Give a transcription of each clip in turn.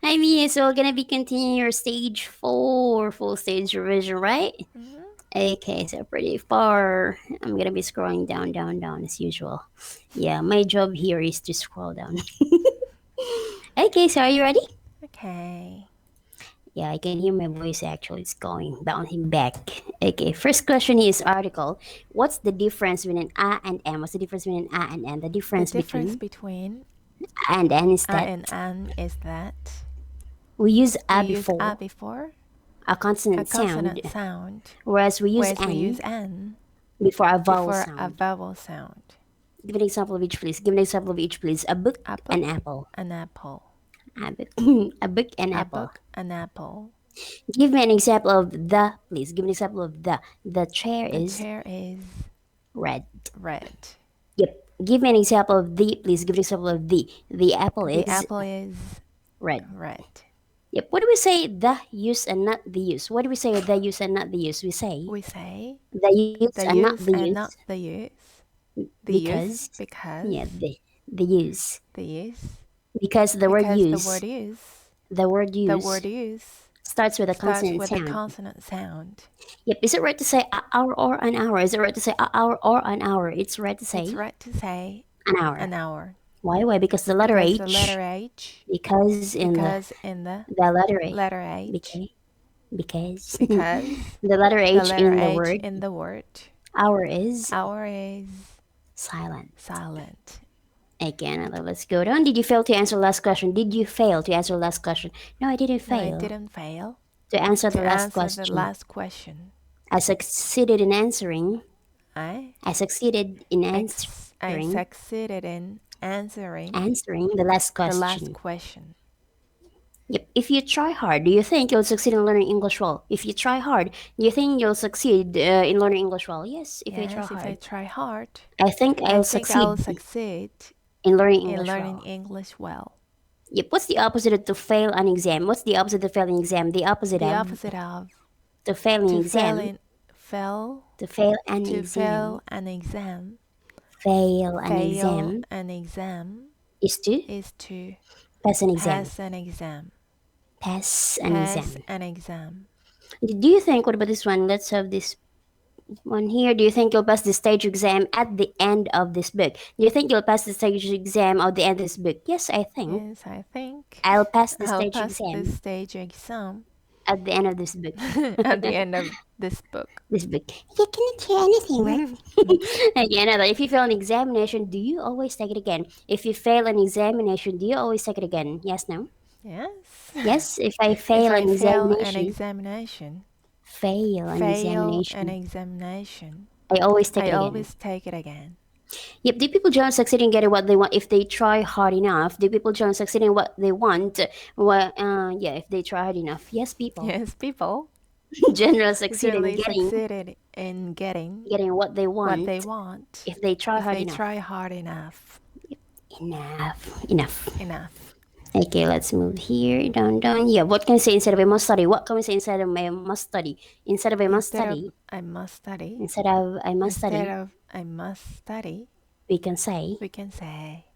Hi, Mia. So we're gonna be continuing your stage 4 full stage revision, right? Mm-hmm. Okay, so pretty far. I'm gonna be scrolling down, down, down as usual. Yeah, my job here is to scroll down. Okay, so are you ready? Okay. Yeah, I can hear my voice actually. It's going bouncing back. Okay, first question is article. What's the difference between a and m? What's the difference between a and n? The The difference difference between between a and n is a that and an is that we use we a use a before before a a consonant sound, consonant sound, whereas we use whereas we use n an before a vowel before a sound. vowel sound. Give an example of each, please. Give an example of each, please. A book, A an book, apple. an apple. A book, a book, an A apple. book, an apple. Give me an example of the, please. Give an example of the. The chair The is chair is red. red. Yep. Give me an example of the, please. Give an example of the. The apple The is apple is red. red. Yep. What do we say the use and not the use? What do we say the use and not the use? We say We say the use the and not use the and use not the use. The use because, because yeah, the use. the use Because the word because use, the word the use word use starts with a starts consonant with a sound. consonant sound. Yep. Is it right to say a hour or an hour? Is it right to say a hour or an hour? It's right to It's say right to say an hour. an hour Why? Why? Because the letter because the H. letter H Because in because in the the letter A. letter H Because because the letter the H letter in the H word in the word hour is hour is silent. silent. Again, let's go down. Did you fail to answer the last question? Did you fail to answer the last question? No, I didn't No, I fail didn't fail to answer the to last answer the question. last question. I succeeded in answering. I I succeeded in answering succeeded in answering answering the last the last question. question. Yep. If you try hard, do you think you'll succeed in learning English well? If you try hard, do you think you'll succeed in learning English well? Yes, if I try Yes, if I hard. try hard, I think I I'll think I'll succeed succeed in learning in English learning well. English well. Yep. What's the opposite of to fail an exam? What's the opposite of failing exam? The opposite The of opposite of to failing to fail exam. in fail To fail an to exam. fail an exam. Fail an Fail exam an exam is to is to pass an exam. pass an exam. Pass an Pass exam. an exam. Do you think? What about this one? Let's have this one here. Do you think you'll pass the stage exam at the end of this book? Do you think you'll pass the stage exam at the end of this book? Yes, I think Yes, I think I'll pass the I'll stage pass this exam stage exam at the end of this book. at the end of this book. This book. You cannot hear anything, right? Again, if you fail an examination, do you always take it again? If you fail an examination, do you always take it again? Yes, no? Yes. Yes, if I If fail I an fail an examination, examination, fail an fail an examination, examination, I always take I it again. always take it again. Yep, do people generally succeed in getting what they want if they try hard enough? Do people generally succeed in what they want? Well, yeah, if they try hard enough. Yes, people Yes, people generally succeed in generally getting succeeded in getting what they what they want want if they try if hard they enough. try hard enough. Enough, enough. Enough. Okay, let's move here, down, down. Yeah, what can we say instead of I must study? What can we say instead of I must study? Instead of I must Instead of study, I must study, instead of I must instead study, of I must study, we can say we can say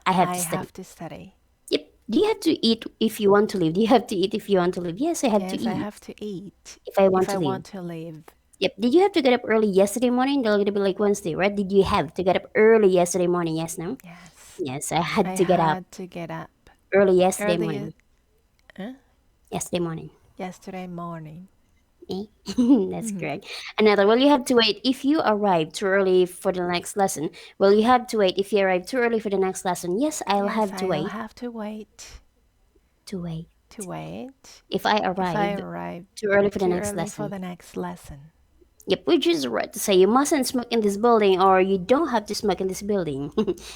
I have I to study. have to study. Yep. Do you have to eat if you want to live? Do you have to eat if you want to live? Yes, I have to Yes, I eat have to eat if I want if to I live. want to live. Yep. Did you have to get up early yesterday morning? They're gonna be like Wednesday, right? Did you have to get up early yesterday morning? Yes, no? Yes, Yes, I I had to get up had to get up early yesterday early morning. Yesterday morning. yesterday morning. Eh? That's correct. Another, will you have to wait if you arrive too early for the next lesson? Will you have to wait if you arrive too early for the next lesson? Yes, I'll Yes, have to I'll wait. have to wait To wait. to wait If I if I arrive arrive too early for the too next early for lesson. the next lesson. Yep, which is right to say you mustn't smoke in this building or you don't have to smoke in this building.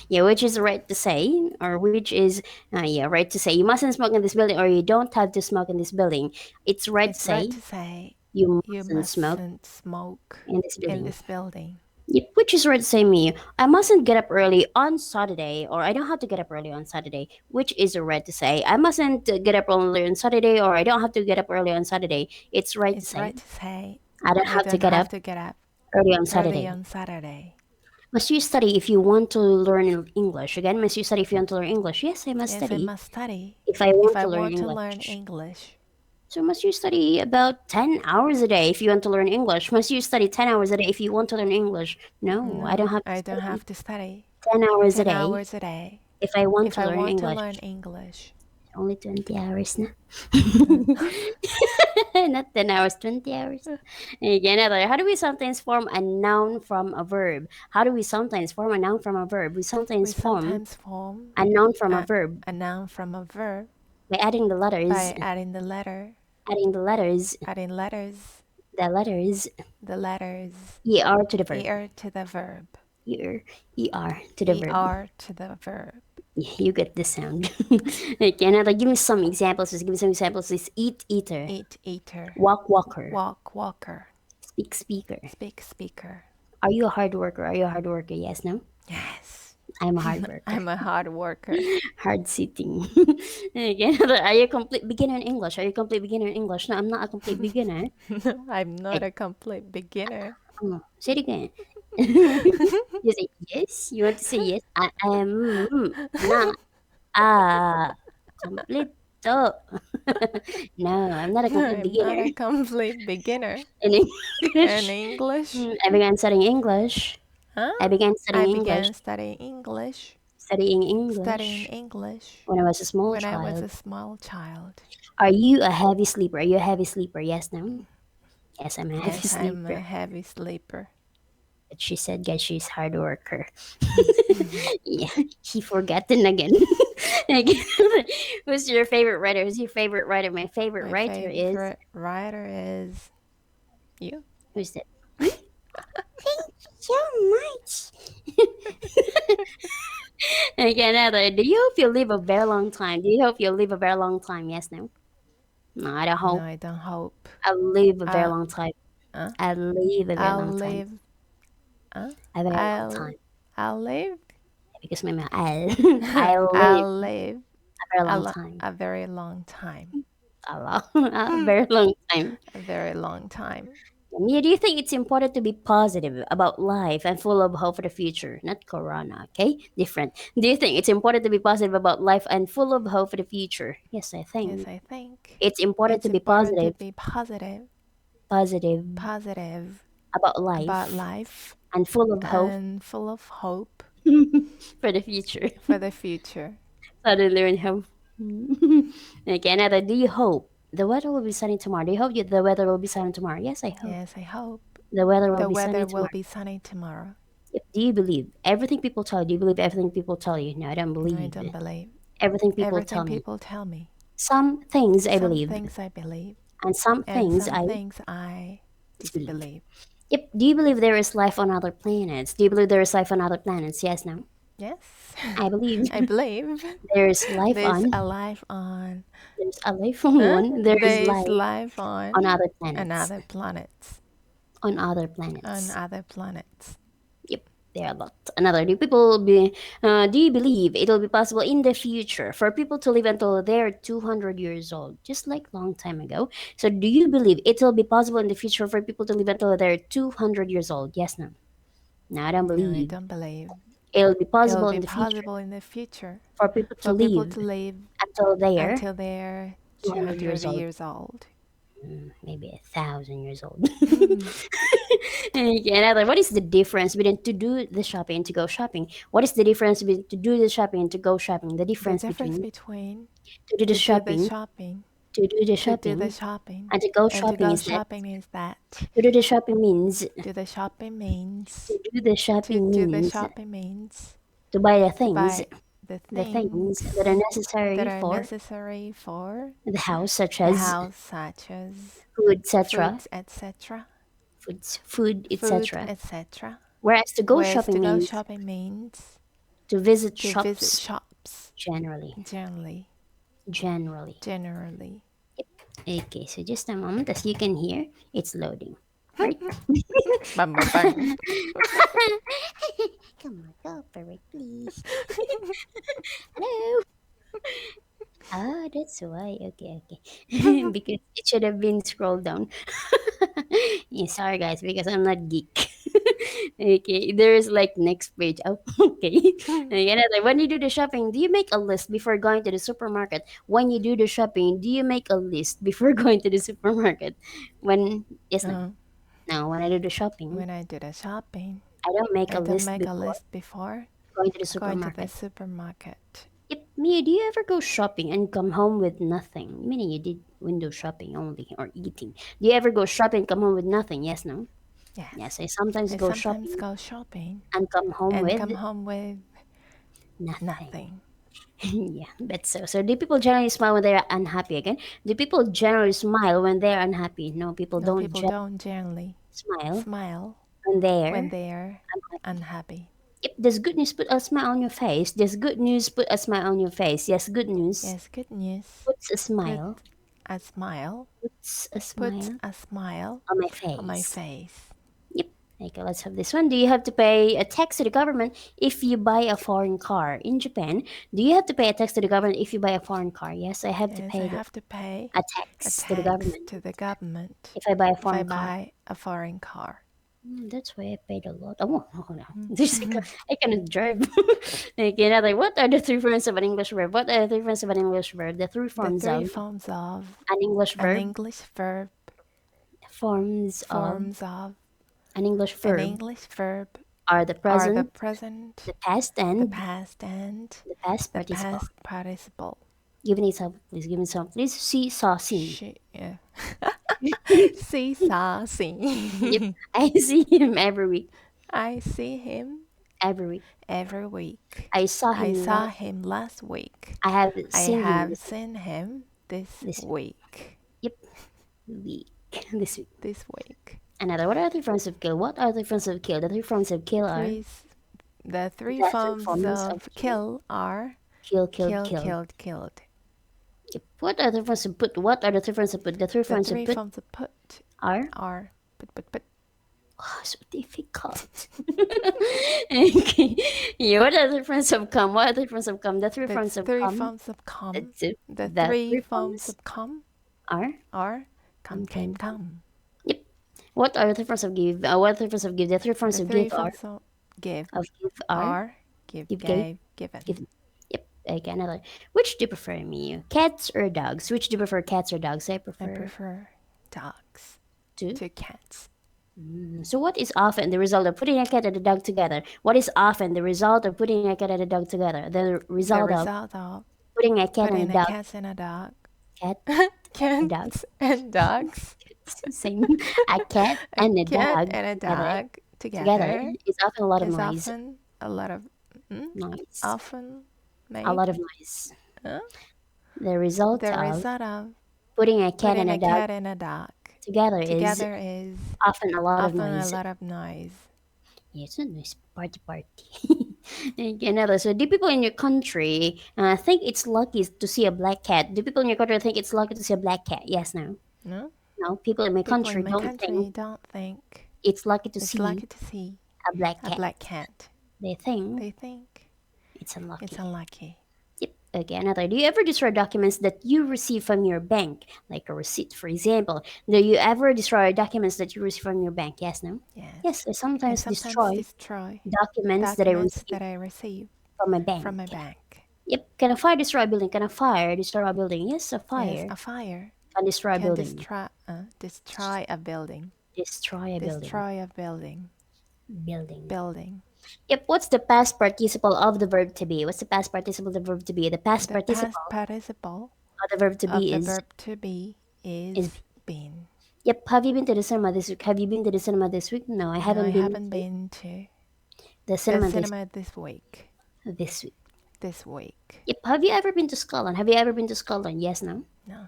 Yeah, which is right to say, or which is, yeah, right to say you mustn't smoke in this building or you don't have to smoke in this building. It's right to It's right say to say you you mustn't smoke mustn't smoke in this in building. this building. Yep, which is right to say me. I mustn't get up early on Saturday, or I don't have to get up early on Saturday, which is right to say. I mustn't get up early on Saturday, or I don't have to get up early on Saturday. It's right to It's say. right to say I don't I have to don't get have up to get up early on early Saturday. on Saturday. Must you study if you want to learn English? Again, must you study if you want to learn English? Yes, I must Yes, I study must study if I if want I to learn want to learn English. English. So must you study about 10 hours a day if you want to learn English? Must you study 10 hours a day if you want to learn English? No, I don't No, have to I don't study have to study 10 hours a 10 day hours a day if I want if to I learn want to English. learn English. Only 20 hours na. Not 10 hours, 20 hours. Okay, another. How do we sometimes form a noun from a verb? How do we sometimes form a noun from a verb? We We sometimes form sometimes form a noun from a verb a noun from a verb by adding the letters, by adding the letter, adding the letters, adding letters, the letters, the letters, er to the verb, er to the verb, er to the verb. er to the verb. You get the sound. Okay, another. Give me some examples. Just give me some examples. It's eat, eater, Eat, eater, walk, walker, walk, walker, speak, speaker. speak, speaker. Are you a hard worker? Are you a hard worker? Yes, no? Yes, I'm a hard worker. I'm a hard worker. Hard sitting. Okay, another. Are you a complete beginner in English? Are you a complete beginner in English? No, I'm not a complete beginner. No, I'm not a complete beginner. Say it again. You say yes. You want to say yes? I am not a complete. No, I'm not a complete I'm beginner. not a complete beginner In in English. English. I began studying English. Huh? I began I studying English. began studying English. Studying English. Studying English When I was a small when I child. was a small child. Are you a heavy sleeper? Are you a heavy sleeper? Yes, no? Yes, I'm a heavy Yes, I'm sleeper. a heavy sleeper. But she said, guys, she's hard worker. Yeah, he forgotten again. Again. Who's your favorite writer? Who's your favorite writer? My favorite My writer is... favorite writer is you. Who's that? Thank you so much. Okay, another. Do you hope you'll live a very long time? Do you hope you'll live a very long time? Yes, no? No, I don't hope. No, I don't hope. I'll live a very long time. Huh? I'll live a very I'll long time. live. Huh? A very long time. I'll live. Because my I'll live I'll live a very long time. a very long time. A very long time. A very long time. Do you think it's important to be positive about life and full of hope for the future? Not Corona, okay? Different. Do you think it's important to be positive about life and full of hope for the future? Yes, I think. Yes, I think. It's important It's to be important positive. to be positive. Positive Positive about life. about life. And full of hope. And full of hope. For the future. For the future. Suddenly when hope. Okay, another. Do you hope the weather will be sunny tomorrow? Do you hope the weather will be sunny tomorrow? Yes, I hope. Yes, I hope. The weather will The be sunny weather tomorrow. will be sunny tomorrow. Yep. Do you believe everything people tell you? Do you believe everything people tell you? No, I don't believe. I don't believe. Everything people Everything tell me. people tell me. Some things I Some believe. things I believe. And some And things some I things I disbelieve. Yep. Do you believe there is life on other planets? Do you believe there is life on other planets? Yes, no? Yes. I believe. I believe. There's life There's on. a life on. There's a life on one. There's life on other planets. other planets. On other planets. On other planets. Yep. There are a lot. Another. Do you believe it will be possible in the future for people to live until they're 200 years old, just like long time ago? So, do you believe it will be possible in the future for people to live until they're 200 years old? Yes, no. No, I don't No, I believe. don't believe. It'll be possible It'll be in the future possible in the future for people to for people live to live until they're until they're 200 200 years old. years old. Maybe 1,000 years old. Okay, another. What is the difference between to do the shopping and to go shopping? What is the difference between to do the shopping and to go shopping? The The difference difference between between to do the to do the shopping, shopping, to do the to do shopping, the shopping, and to go and to shopping go is that shopping is that to do the shopping means do the shopping means to do the to shopping do the means shopping means to buy the to things buy the the things things that are necessary that are for necessary for the house, such the as house, such as food, etc. foods, etc. Food, etc. etc. Whereas to go Whereas shopping to go means shopping means to visit to visit shops shops generally. Generally. Okay, so just a moment, as you can hear, it's loading. Right? Bang, bang, bang. Come on, cooperate, please. Hello. Ah, that's why. Okay. Because it should have been scrolled down. Yeah, sorry guys, because I'm not geek. Okay, there's like next page. Oh, okay. Another. When you do the shopping, do you make a list before going to the supermarket? When you do the shopping, do you make a list before going to the supermarket? When yes, no, Uh, no. When I do the shopping, when I do the shopping, I don't make I a don't list make a before list before going to the going to the supermarket. supermarket. Yep. Mia, do you ever go shopping and come home with nothing? Meaning you did window shopping only or eating. Do you ever go shopping, come home with nothing? Yes, no. Yes. Yes, I sometimes I go sometimes shopping go shopping and come home and with come home with nothing. nothing. Yeah, but so. So do people generally smile when they're unhappy again? Do people generally smile when they're unhappy? No, people No, don't people don't generally smile smile when when they're they're unhappy. unhappy. Yep, does good news put a smile on your face? Does good news put a smile on your face? Yes, good news Yes, good news. puts a Put smile. a smile. Puts a Put smile a smile on my on my face. face. Yep. Okay, let's have this one. Do you have to pay a tax to the government if you buy a foreign car in Japan? Do you have to pay a tax to the government if you buy a foreign car? Yes, I have to Yes, I pay have to pay a a tax to the tax government to the government if I buy a if I foreign car. buy a foreign car. That's why I paid a lot. Oh, hold on. I cannot drive. Okay, another. What are the three forms of an English verb? What are the three forms of an English verb? The three The forms three of forms of an English an verb. English verb, Forms of forms of an English an verb English verb are the are the present, present, the past, the and past, and the past the participle. past participle. Give me some, please. Give me some, please. See, saw, seen. Yeah. See, saw, Yep. see. I see him every week. I see him Every week. every week. I saw I him saw last. him last week. I have I seen him have seen him this this week. yep week this week. This week. Another. What are the forms of kill? What are the forms of kill? The three forms of kill are The three the three forms forms of of kill are kill, killed, kill, killed. killed, killed. Yep. What are the forms of put? What are the three forms of put? The three The forms of three put forms of put are are put. oh, so difficult. Okay. Yeah, what are the forms of come? What are the forms of come? The three The forms of three come. forms of come. The, The the three three forms forms of come are are come, come, came, come. Yep. What are the three forms of give? What are the three forms of give? The three forms The of three give are forms of give are give, give, gave, gave, given. give. Yep. Okay, another. Which do you prefer, me? Cats or dogs? Which do you prefer, cats or dogs? I I prefer prefer dogs two. to cats. So, what is often the result of putting a cat and a dog together? What is often the result of putting a cat and a dog together? The The result of result of putting a cat and a putting a dog. cat and a dog. Cat and dog. Cats and dogs. Same. A cat A and a cat dog and a together. dog Together together is often a lot of is noise. often a lot of Noise. often A made lot of noise. huh? The result The of result of putting a cat putting and a a dog cat and a dog together together is often a lot of often a noise. lot of noise. Yeah, it's a nice party. Okay, another. So, do people in your country think it's lucky to see a black cat? Do people in your country think it's lucky to see a black cat? Yes, no. No? No, people in my People country in my don't think country don't think it's lucky to it's see lucky to see a black a cat. black cat. They think They think it's it's unlucky. unlucky. Yep. Okay, another. Do you ever destroy documents that you receive from your bank, like a receipt, for example? Do you ever destroy documents that you receive from your bank? Yes, no. Yes. Yes, I I sometimes sometimes destroy destroy documents that I documents receive that I receive from my from my bank. bank. Yep. Can a fire destroy a building? Can a fire destroy a building? Yes, a Yes, fire a fire can destroy a can building. destroy a building. Destroy a building. Destroy a building. Building. Building. Yep. What's the past participle of the verb to be? What's the past participle of the verb to be? The past The past participle participle of the verb to of be the is verb to be is. is been. Yep. Have you been to the cinema this week? Have you been to the cinema this week? No, I No, I haven't been haven't to been to the the cinema cinema this week. this week. This week. Yep. Have you ever been to Scotland? Have you ever been to Scotland? Yes. No. No.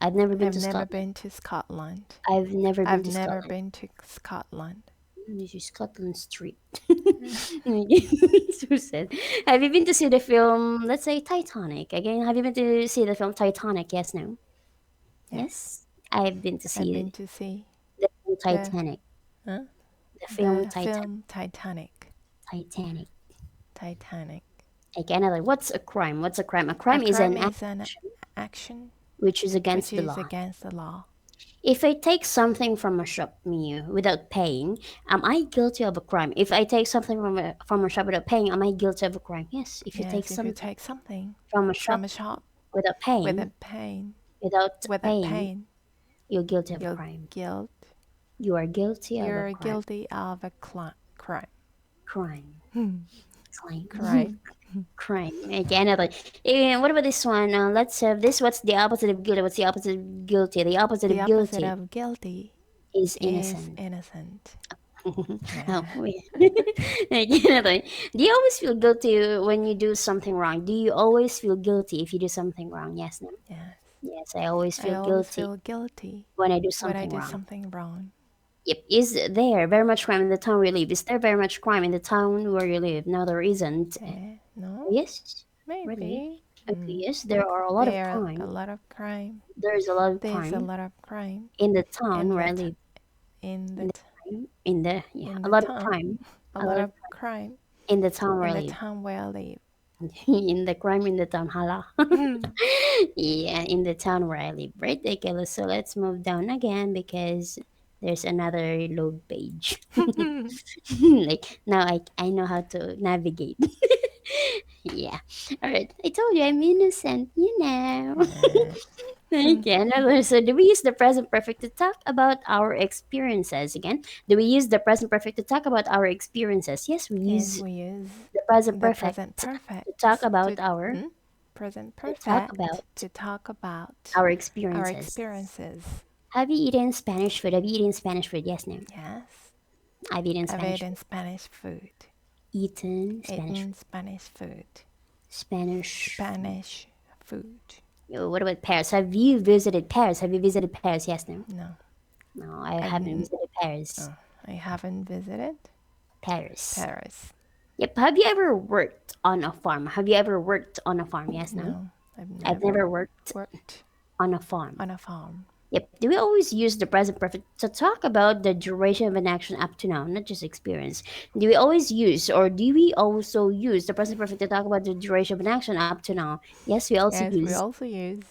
I've never been I've to never Scotland. been to Scotland. I've never been I've to never Scotland. been to Scotland. This is Scotland Street. So sad. Have you been to see the film, let's say Titanic? Again, have you been to see the film Titanic? Yes, no? Yes. Yes. I've been to I've see been to see the film the Titanic. huh? The film The Titanic. film Titanic. Titanic. Titanic. Okay, another. What's a crime? What's a crime? A A crime is an crime is act an action which is against which the is law. against the law. If I take something from a shop menu without paying, am I guilty of a crime? If I take something from a shop without paying, am I guilty of a crime? Yes. If you take Yes, if you something take something from a from shop a shop without paying, without pain, without without paying, pain, you're guilty of a you're crime. guilt. You are guilty of a You're crime. guilty of a crime. Crime. Crime. Crime. Crime. Okay, another. And what about this one? Let's have this. What's the opposite of guilty? What's the opposite of guilty? The opposite The of opposite guilty of guilty is is innocent. innocent. Oh, wait. Okay, another. Do you always feel guilty when you do something wrong? Do you always feel guilty if you do something wrong? Yes, no. Yes. Yes, I always I feel always guilty feel guilty when I do when I something do wrong. something wrong. Yep. Is there very much crime in the town where you live? Is there very much crime in the town where you live? No, there isn't. No? Yes. Maybe. Really? Okay, yes, there are a lot of There are a crime. lot of crime. There's a lot of There's a crime lot of crime in the town in where I the live. in In the the in the yeah, in a the lot of town. crime. A A lot lot of of crime in the town where in I the live. town where I live. In the crime in the town, hala. Yeah, in the town where I live. Right? Okay, so let's move down again because there's another load page. Like now I know how to navigate. Yeah. All right. I told you I'm innocent, you know. Okay, another. So, do we use the present perfect to talk about our experiences again? Do we use the present perfect to talk about our experiences? Yes, we Yes, use we use the present the perfect present perfect to talk about our present to talk perfect about to talk about our our experiences. experiences. Have you eaten Spanish food? Have you eaten Spanish food? Yes, no. Yes. I've eaten I've Spanish eaten food. Spanish food. Eaten Spanish food. Eaten Spanish food. Spanish. Spanish food. What about Paris? Have you visited Paris? Have you visited Paris? Yes, no. No. No, I I've haven't n- visited Paris. Oh, I haven't visited Paris. Paris. Yep. Have you ever worked on a farm? Have you ever worked on a farm? Yes, no. No, I've I've never never worked worked on a farm. on a farm. Yep. Do we always use the present perfect to talk about the duration of an action up to now, not just experience? Do we always use, or do we also use the present perfect to talk about the duration of an action up to now? Yes, we also Yes, we use. also use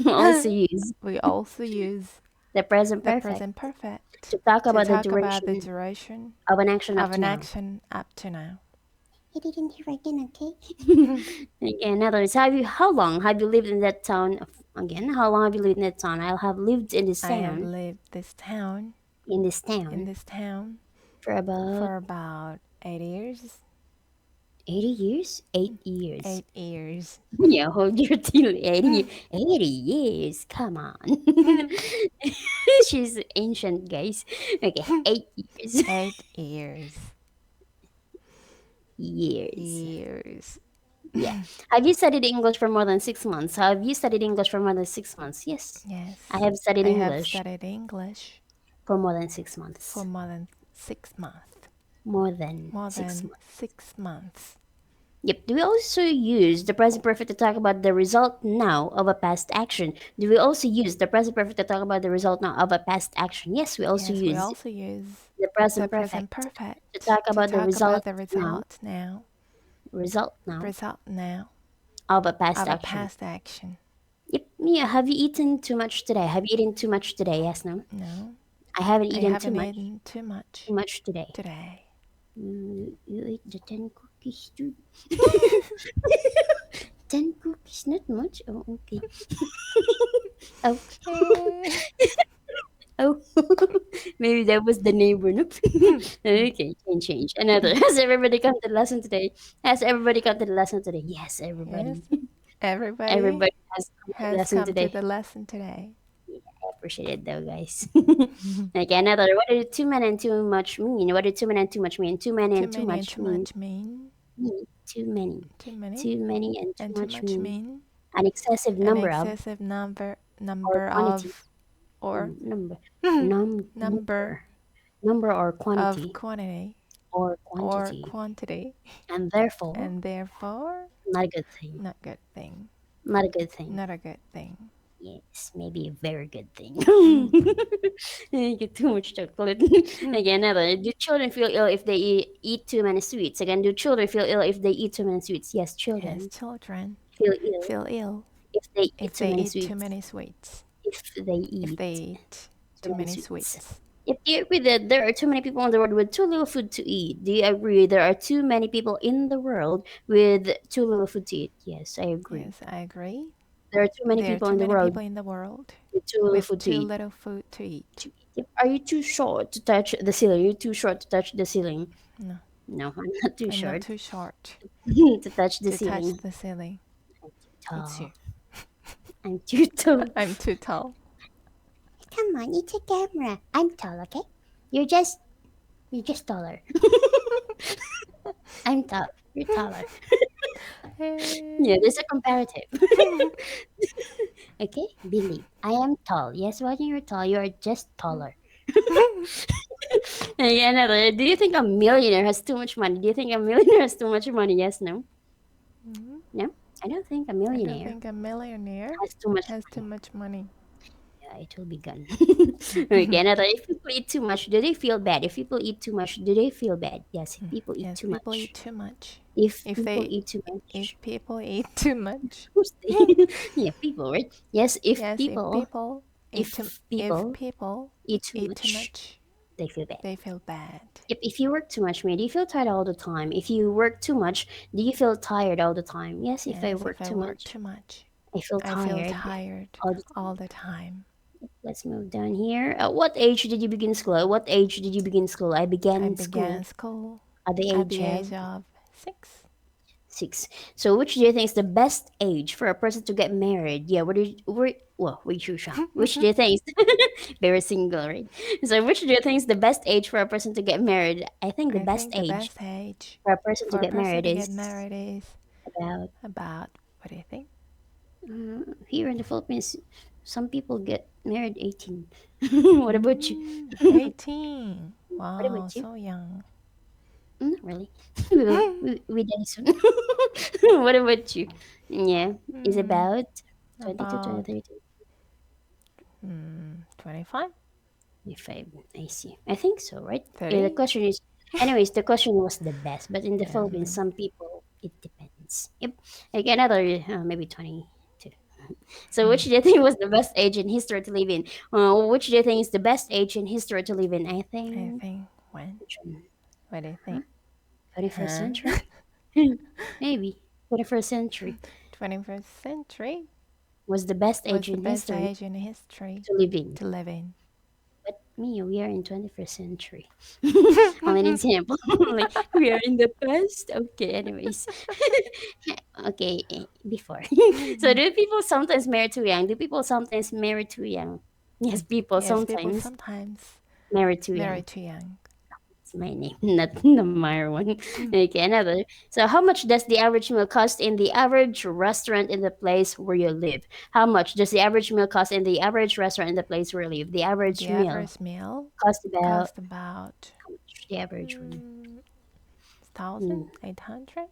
Also use we also use the present the perfect present perfect to talk to about the talk about the duration duration of an action up of to an now. action up to now. I didn't hear again, okay? Again, in other words, how long have you lived in that town? Again, how long have you lived in that town? I have lived in this I have town, lived in this in town, this town for about for about 8 years. 80 years? 8 years. 8 years. Yeah, hold your tea. 80 years. Come on. She's ancient, guys. Okay, 8 years. 8 years. Years. Years. Yeah. Have you studied English for more than 6 months? Have you studied English for more than 6 months? Yes. Yes. I have studied I have English studied English for more than 6 months. for more than 6 months. More than More 6 than months. 6 months. Yep. Do we also use the present perfect to talk about the result now of a past action? Do we also use the present perfect to talk about the result now of a past action? Yes, we also Yes, we use also use the the present present perfect perfect to talk to about the talk about result the now, result result now now of a past of a action. past action. Yep. Mia, have you eaten too much today? Have you eaten too much today? Yes, no. No, I haven't I eaten haven't eaten too much too much today. today. You ate the 10 cookies too. 10 cookies, not much. Oh, okay. Oh, oh. Maybe that was the neighbor. No? Okay, change. Another. Has everybody come to the lesson today? Has everybody come to the lesson today? Yes, everybody. Yes, everybody Everybody has come to the has lesson come to today. the lesson today. I appreciate it though, guys. Okay, another. What do too many and too much mean? What do too many and too much mean? Too many Too and too many and much too mean? much mean. Too many. Too many Too many and too and too much much mean mean. an excessive An number of excessive or number quantity of or number num number number or of quantity quantity or or quantity quantity, and therefore and therefore not a good thing. not good thing. Not a good thing. Not a good thing. Yes, maybe a very good thing. You get too much chocolate. Again, another. Do children feel ill if they eat too many sweets? Again, do children feel ill if they eat too many sweets? Yes, Yes, children children feel ill feel ill if they eat if too they many eat too sweets. many sweets. if they eat too many sweets. If you agree that there are too many people in the world with too little food to eat, do you agree there are too many people in the world with too little food to eat? Yes, I agree. Yes, I agree. There are too many There are people too in the many world people in the world with too little with food to too eat. little food to eat. Yep. Are you too short to touch the ceiling? You're too short to touch the ceiling. No, No, I'm not too I'm short not too short to touch the to ceiling. touch the ceiling. It's you. I'm too tall. I'm too tall. Come on, it's a camera. I'm tall, okay? You're just taller. I'm tall. You're taller. Yeah, there's a comparative. Okay, Billy, I am tall. Yes, when you're tall, you are just taller. Yeah, another. Do you think a millionaire has too much money? Do you think a millionaire has too much money? Yes, no? Mhm. No? I don't think a I don't millionaire think a millionaire has too much has too money. much money. Yeah, it will be gone. Okay, another. If people eat too much, do they feel bad? If people eat too much, do they feel bad? Yes, if people eat Yes, too people much. eat too much. If If people they eat too much. if people eat too much. Who's yeah, people, right? Yes, if Yes, people if people eat too eat too much, much, they feel bad. they feel bad. If you work too much, do you feel tired all the time? If you work too much, do you feel tired all the time? Yes, if I Yes, work if I too work much, too much, I feel I feel tired tired all the time. all the time. Let's move down here. At what age did you begin school? At what age did you begin school? I I began began school school at the at age the age of of 6. 6. So, which do you think is the best age for a person to get married? Yeah, we choose. Which do you think is very single, right? So, which do you think is the best age for a person to get married? I think the I best think the age best age for a person to for a get person married to is get married is about about, what do you think? here in the Philippines. Some people get married 18. What about you? 18. What Wow, about you? so young. Not really. We die soon. What about you? Yeah, it's Hmm, about 20 to about 23. 25? If I see. I think so, right? Yeah, the 30? question is, anyways, the question was the best, but in the Yeah. Philippines, some people, it depends. Yep. Like another, maybe 22. So, which do you think was the best age in history to live in? Which do you think is the best age in history to live in? I I think, think when? which one? What do you Huh? think? 21st Huh? century? Maybe. 21st century 21st century was the best age was the in best history age in history to live in. to live in. But me, we are in 21st century. Only an example. Like we are in the past. Okay, anyways. Okay, before. So do people sometimes marry too young? Do people sometimes marry too young? Yes, people Yes, people sometimes sometimes marry too marry young. too young. It's my name, not the Meyer one. Okay, another. So how much does the average meal cost in the average restaurant in the place where you live? How much does the average meal cost in the average restaurant in the place where you live? The average The meal average meal cost about cost about the average one. 1,800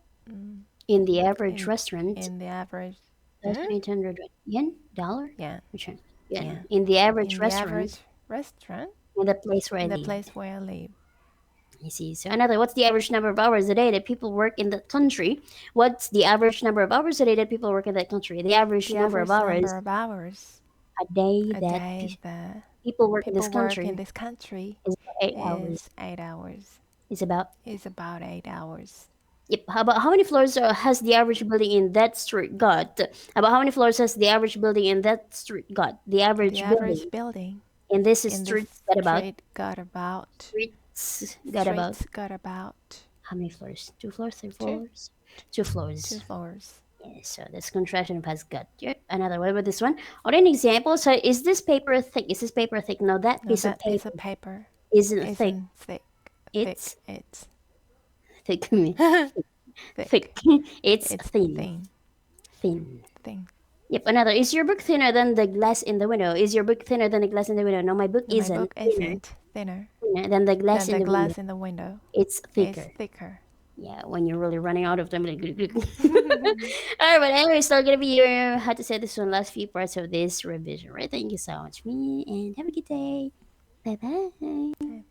In the average in restaurant, in the average 1,800 yen? Dollar? yeah Which one? Yeah. yeah In the average in the average restaurant restaurant in the place where I in the live. place where I live. I see. So another, what's the average number of hours a day that people work in that country? What's the average number of hours a day that people work in that country? The average The number of average hours number of hours a day a that day that people work in this people work in country this country is about 8 hours. is 8 hours. It's about Is about 8 hours. yep. How many floors has the average building in that street got? About how many floors has the average building in that street got? The The average average building building in this in this street got about street got about streets got about streets got about how many floors? 2 floors, three two floors, two two floors. floors. Yeah, so this contraction has got yep. Another. What about this one? Or an example? So is this paper thick? Is this paper thick? No, that Now piece of that piece of paper paper isn't thick. isn't thick. It's It's thick. thick. Thick. It's It's thin. thin. Thin. Thin. Yep. Another. Is your book thinner than the glass in the window? Is your book thinner than the glass in the window? No, my book Now my isn't book thinner. isn't thinner Thinner than the glass than in the the window. glass in the window. It's It's thicker. thicker. Yeah, when you're really running out of time. Like, all right, but anyway, so gonna be your how to say this one last few parts of this revision, right? Thank you so much, me, and have a good day. Bye bye.